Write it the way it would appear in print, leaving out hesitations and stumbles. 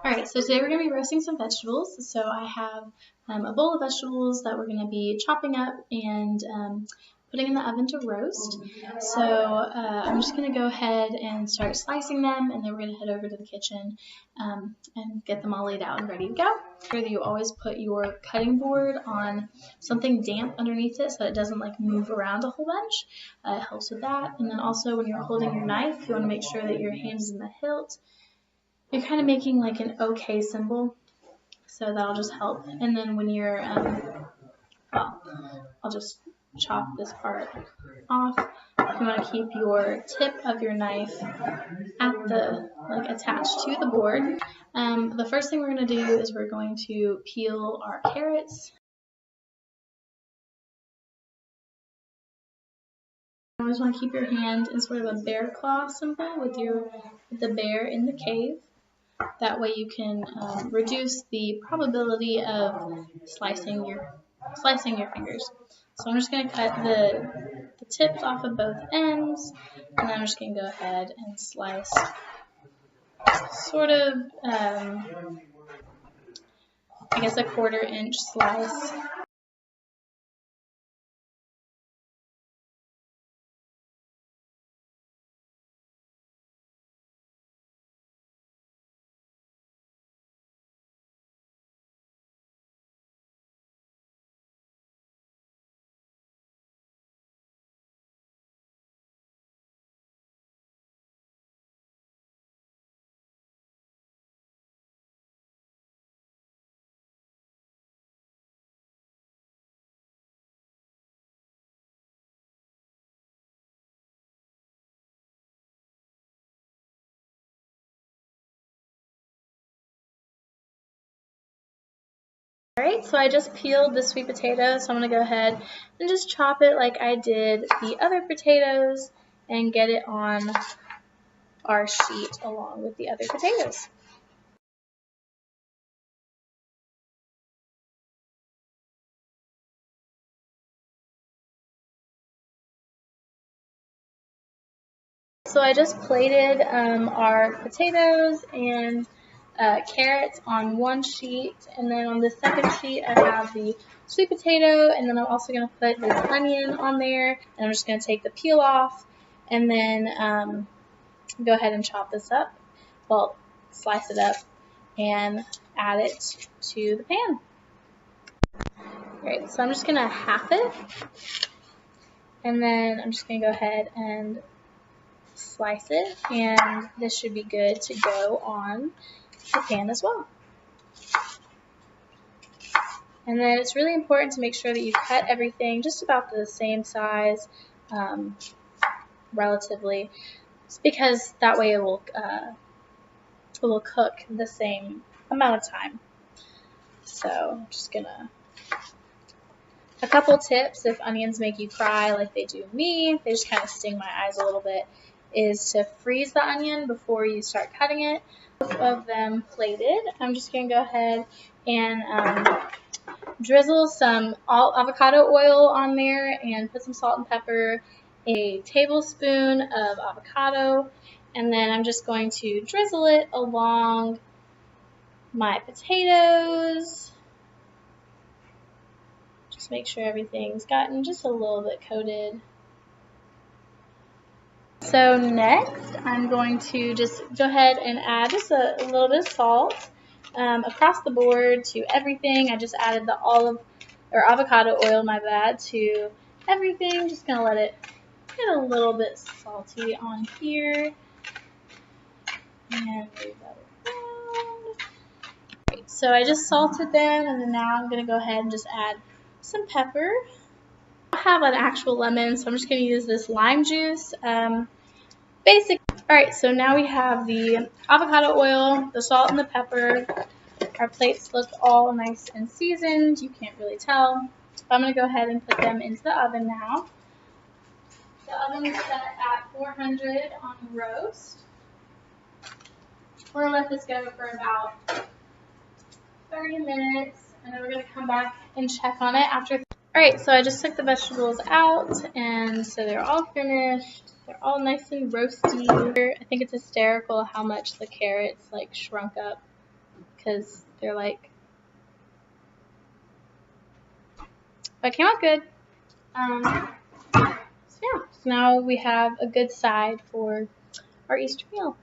Alright, so today we're going to be roasting some vegetables. So I have a bowl of vegetables that we're going to be chopping up and putting in the oven to roast. So I'm just going to go ahead and start slicing them, and then we're going to head over to the kitchen and get them all laid out and ready to go. Make sure that you always put your cutting board on something damp underneath it so that it doesn't like move around a whole bunch. It helps with that. And then also when you're holding your knife, you want to make sure that your hand is in the hilt. You're kind of making like an OK symbol, so that'll just help. And then when you're, well, I'll just chop this part off. You want to keep your tip of your knife at the, like attached to the board. The first thing we're going to do is we're going to peel our carrots. You always want to keep your hand in sort of a bear claw symbol with the bear in the cave. That way you can reduce the probability of slicing your fingers. So I'm just going to cut the tips off of both ends, and then I'm just going to go ahead and slice sort of, I guess a 1/4 inch slice. Alright, so I just peeled the sweet potato, so I'm going to go ahead and just chop it like I did the other potatoes and get it on our sheet along with the other potatoes. So I just plated our potatoes and carrots on one sheet, and then on the second sheet I have the sweet potato, and then I'm also going to put this onion on there, and I'm just going to take the peel off and then go ahead and chop this up, well, slice it up and add it to the pan. Alright, so I'm just going to half it, and then I'm just going to go ahead and slice it, and this should be good to go on the pan as well. And then it's really important to make sure that you cut everything just about the same size, relatively, because that way it will cook the same amount of time. So I'm just gonna, a couple tips if onions make you cry like they do me, they just kind of sting my eyes a little bit, is to freeze the onion before you start cutting it. Both of them plated, I'm just going to go ahead and drizzle some avocado oil on there and put some salt and pepper, a tablespoon of avocado, and then I'm just going to drizzle it along my potatoes. Just make sure everything's gotten just a little bit coated. So next, I'm going to just go ahead and add just a little bit of salt across the board to everything. I just added the avocado oil, my bad, to everything. Just gonna let it get a little bit salty on here, and move that around. Right, so I just salted them, and then now I'm gonna go ahead and just add some pepper. I have an actual lemon, so I'm just going to use this lime juice. Alright, so now we have the avocado oil, the salt, and the pepper. Our plates look all nice and seasoned. You can't really tell. I'm going to go ahead and put them into the oven now. The oven is set at 400 on roast. We're going to let this go for about 30 minutes, and then we're going to come back and check on it after. Alright, so I just took the vegetables out, and so they're all finished. They're all nice and roasty. I think it's hysterical how much the carrots like shrunk up because they're like, but it came out good. So yeah, so now we have a good side for our Easter meal.